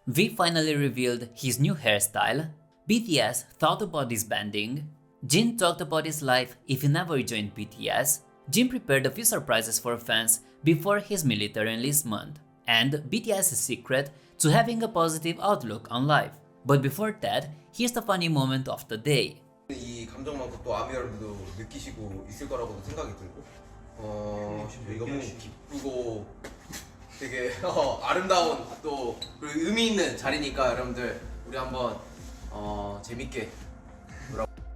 V finally revealed his new hairstyle. BTS thought about disbanding. Jin talked about his life if he never joined BTS. Jin prepared a few surprises for fans before his military enlistment. And BTS's secret to having a positive outlook on life. But before that, here's the funny moment of the day. 이 감정만큼 또 아미 여러분도 느끼시고 있을 거라고 생각이 들고 저희가 너무 기쁘고 되게 아름다운 또 그리고 의미 있는 자리니까 여러분들 우리 한번 재밌게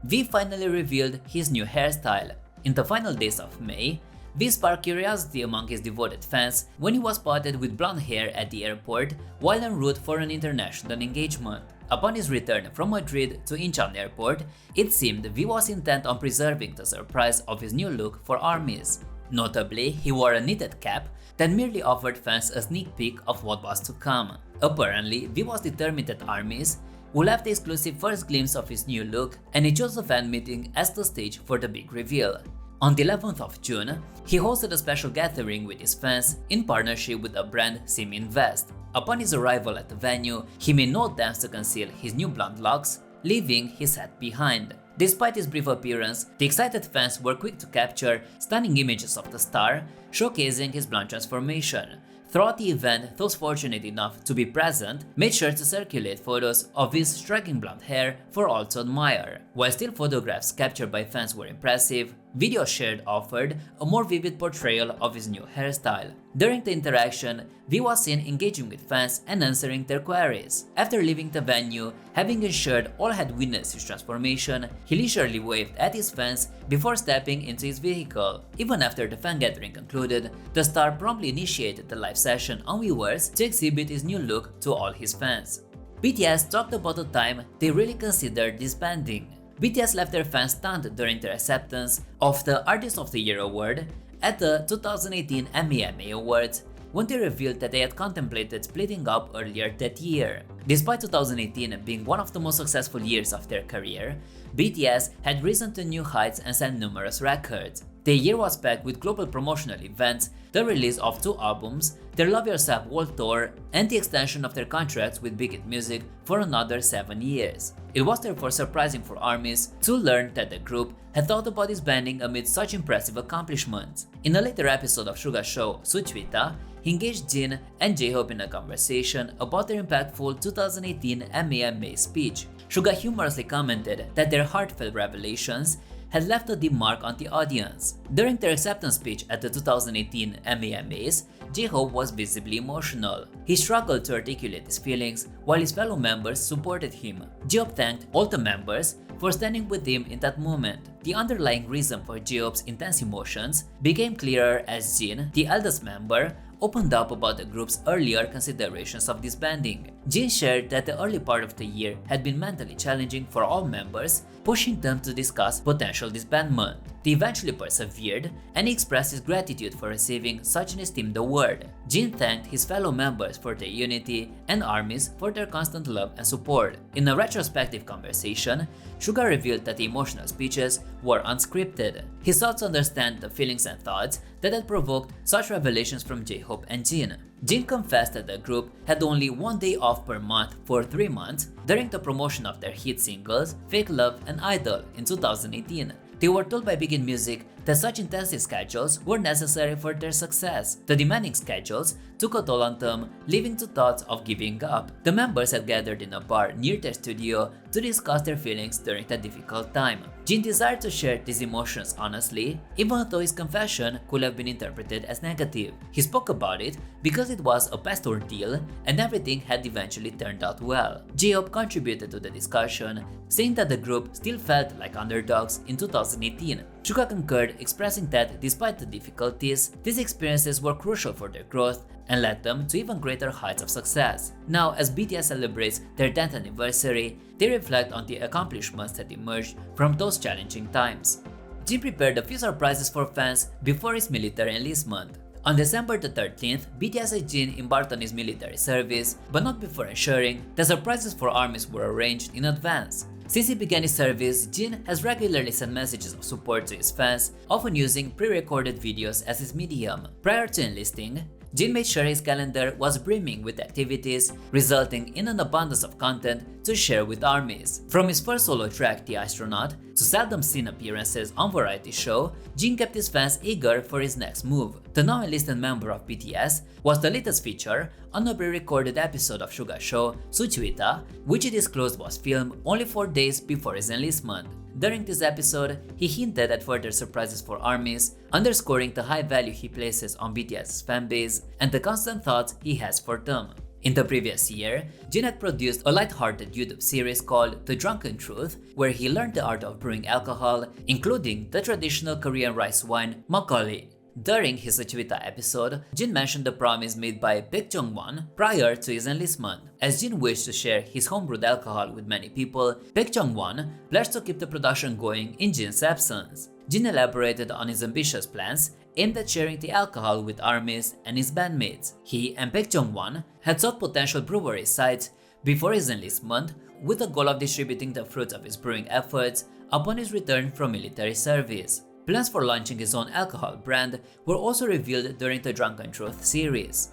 V finally revealed his new hairstyle. In the final days of May, V sparked curiosity among his devoted fans when he was spotted with blonde hair at the airport while en route for an international engagement. Upon his return from Madrid to Incheon Airport, it seemed V was intent on preserving the surprise of his new look for armies. Notably, he wore a knitted cap that merely offered fans a sneak peek of what was to come. Apparently, V was determined that armies will have the exclusive first glimpse of his new look, and he chose a fan meeting as the stage for the big reveal. On the 11th of June, he hosted a special gathering with his fans in partnership with the brand Sim Invest. Upon his arrival at the venue, he made no attempts to conceal his new blonde locks, leaving his hat behind. Despite his brief appearance, the excited fans were quick to capture stunning images of the star, showcasing his blonde transformation. Throughout the event, those fortunate enough to be present made sure to circulate photos of his striking blonde hair for all to admire. While still photographs captured by fans were impressive, videos shared offered a more vivid portrayal of his new hairstyle. During the interaction, V was seen engaging with fans and answering their queries. After leaving the venue, having ensured all had witnessed his transformation, he leisurely waved at his fans before stepping into his vehicle. Even after the fan gathering concluded, the star promptly initiated the live session on Weverse to exhibit his new look to all his fans. BTS talked about the time they really considered disbanding. BTS left their fans stunned during their acceptance of the Artist of the Year award at the 2018 MEMA Awards when they revealed that they had contemplated splitting up earlier that year. Despite 2018 being one of the most successful years of their career, BTS had risen to new heights and set numerous records. The year was packed with global promotional events, the release of 2 albums, their Love Yourself World Tour, and the extension of their contracts with Big Hit Music for another 7 years. It was therefore surprising for ARMYs to learn that the group had thought about disbanding amid such impressive accomplishments. In a later episode of Suga's show, Suchwita, he engaged Jin and J-Hope in a conversation about their impactful 2018 MEMA speech. Suga humorously commented that their heartfelt revelations had left a deep mark on the audience. During their acceptance speech at the 2018 MEMAs, J-Hope was visibly emotional. He struggled to articulate his feelings while his fellow members supported him. J-Hope thanked all the members for standing with him in that moment. The underlying reason for J-Hope's intense emotions became clearer as Jin, the eldest member, opened up about the group's earlier considerations of disbanding. Jin shared that the early part of the year had been mentally challenging for all members, pushing them to discuss potential disbandment. They eventually persevered, and he expressed his gratitude for receiving such an esteemed award. Jin thanked his fellow members for their unity and ARMYs for their constant love and support. In a retrospective conversation, Suga revealed that the emotional speeches were unscripted. He sought to understand the feelings and thoughts that had provoked such revelations from J-Hope and Jin. Jin confessed that the group had only 1 day off per month for 3 months during the promotion of their hit singles Fake Love and Idol in 2018. They were told by Big Hit Music that such intensive schedules were necessary for their success. The demanding schedules took a toll on them, leading to thoughts of giving up. The members had gathered in a bar near their studio to discuss their feelings during that difficult time. Jin desired to share these emotions honestly, even though his confession could have been interpreted as negative. He spoke about it because it was a past ordeal and everything had eventually turned out well. J-Hope contributed to the discussion, saying that the group still felt like underdogs in 2018. Suga concurred, expressing that despite the difficulties, these experiences were crucial for their growth and led them to even greater heights of success. Now, as BTS celebrates their 10th anniversary, they reflect on the accomplishments that emerged from those challenging times. Jin prepared a few surprises for fans before his military enlistment. On December the 13th, BTS and Jin embarked on his military service, but not before ensuring that surprises for ARMYs were arranged in advance. Since he began his service, Jin has regularly sent messages of support to his fans, often using pre-recorded videos as his medium. Prior to enlisting, Jin made sure his calendar was brimming with activities, resulting in an abundance of content to share with armies. From his first solo track, The Astronaut, to seldom seen appearances on variety show, Jin kept his fans eager for his next move. The now enlisted member of BTS was the latest feature on a pre-recorded episode of Suga's show, Suchwita, which he disclosed was filmed only 4 days before his enlistment. During this episode, he hinted at further surprises for armies, underscoring the high value he places on BTS's fanbase and the constant thoughts he has for them. In the previous year, Jin had produced a light-hearted YouTube series called The Drunken Truth, where he learned the art of brewing alcohol, including the traditional Korean rice wine, makgeolli. During his Suchwita episode, Jin mentioned the promise made by Baek Jong-won prior to his enlistment. As Jin wished to share his homebrewed alcohol with many people, Baek Jong-won pledged to keep the production going in Jin's absence. Jin elaborated on his ambitious plans aimed at sharing the alcohol with armies and his bandmates. He and Baek Jong-won had sought potential brewery sites before his enlistment with the goal of distributing the fruits of his brewing efforts upon his return from military service. Plans for launching his own alcohol brand were also revealed during the Drunken Truth series.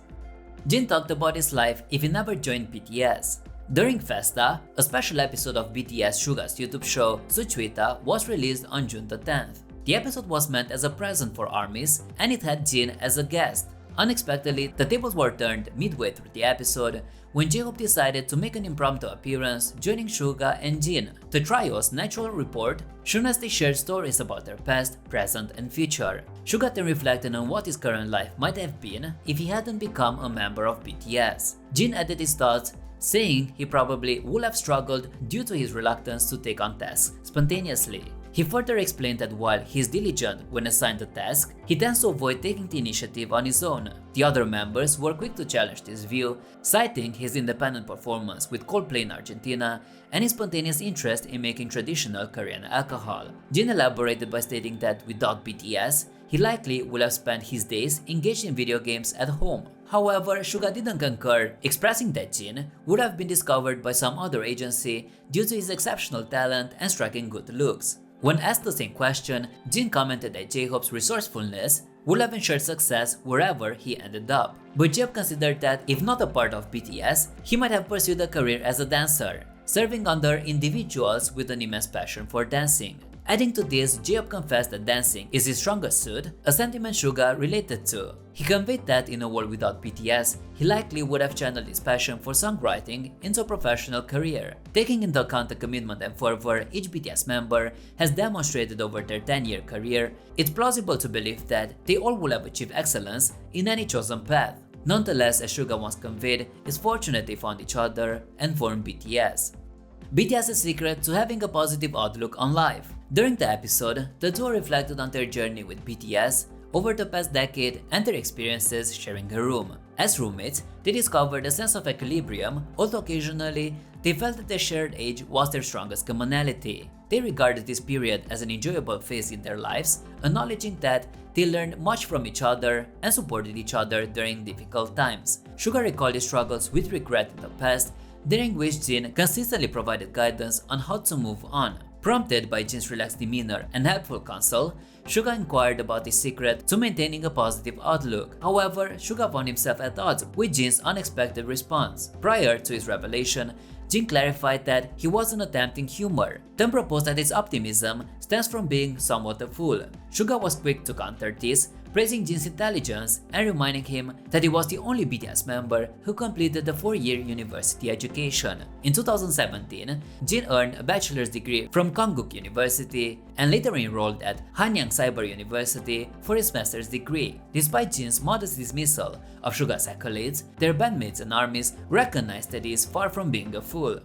Jin talked about his life if he never joined BTS. During Festa, a special episode of BTS Suga's YouTube show, Suchwita, was released on June the 10th. The episode was meant as a present for armies, and it had Jin as a guest. Unexpectedly, the tables were turned midway through the episode when J-Hope decided to make an impromptu appearance, joining Suga and Jin. The trio's natural rapport shone as they shared stories about their past, present, and future. Suga then reflected on what his current life might have been if he hadn't become a member of BTS. Jin added his thoughts, saying he probably would have struggled due to his reluctance to take on tasks spontaneously. He further explained that while he is diligent when assigned a task, he tends to avoid taking the initiative on his own. The other members were quick to challenge this view, citing his independent performance with Coldplay in Argentina and his spontaneous interest in making traditional Korean alcohol. Jin elaborated by stating that without BTS, he likely would have spent his days engaged in video games at home. However, Suga didn't concur, expressing that Jin would have been discovered by some other agency due to his exceptional talent and striking good looks. When asked the same question, Jin commented that J-Hope's resourcefulness would have ensured success wherever he ended up. But J-Hope considered that if not a part of BTS, he might have pursued a career as a dancer, serving under individuals with an immense passion for dancing. Adding to this, J-Hope confessed that dancing is his strongest suit, a sentiment Suga related to. He conveyed that in a world without BTS, he likely would have channeled his passion for songwriting into a professional career. Taking into account the commitment and fervor each BTS member has demonstrated over their 10-year career, it's plausible to believe that they all will have achieved excellence in any chosen path. Nonetheless, as Suga once conveyed, it's fortunate they found each other and formed BTS. BTS's secret to having a positive outlook on life. During the episode, the duo reflected on their journey with BTS over the past decade and their experiences sharing a room. As roommates, they discovered a sense of equilibrium, although occasionally they felt that their shared age was their strongest commonality. They regarded this period as an enjoyable phase in their lives, acknowledging that they learned much from each other and supported each other during difficult times. Suga recalled his struggles with regret in the past, during which Jin consistently provided guidance on how to move on. Prompted by Jin's relaxed demeanor and helpful counsel, Suga inquired about his secret to maintaining a positive outlook. However, Suga found himself at odds with Jin's unexpected response. Prior to his revelation, Jin clarified that he wasn't attempting humor, then proposed that his optimism stems from being somewhat a fool. Suga was quick to counter this, praising Jin's intelligence and reminding him that he was the only BTS member who completed the 4-year university education. In 2017, Jin earned a bachelor's degree from Konkuk University and later enrolled at Hanyang Cyber University for his master's degree. Despite Jin's modest dismissal of Suga's accolades, their bandmates and armies recognized that he is far from being a fool.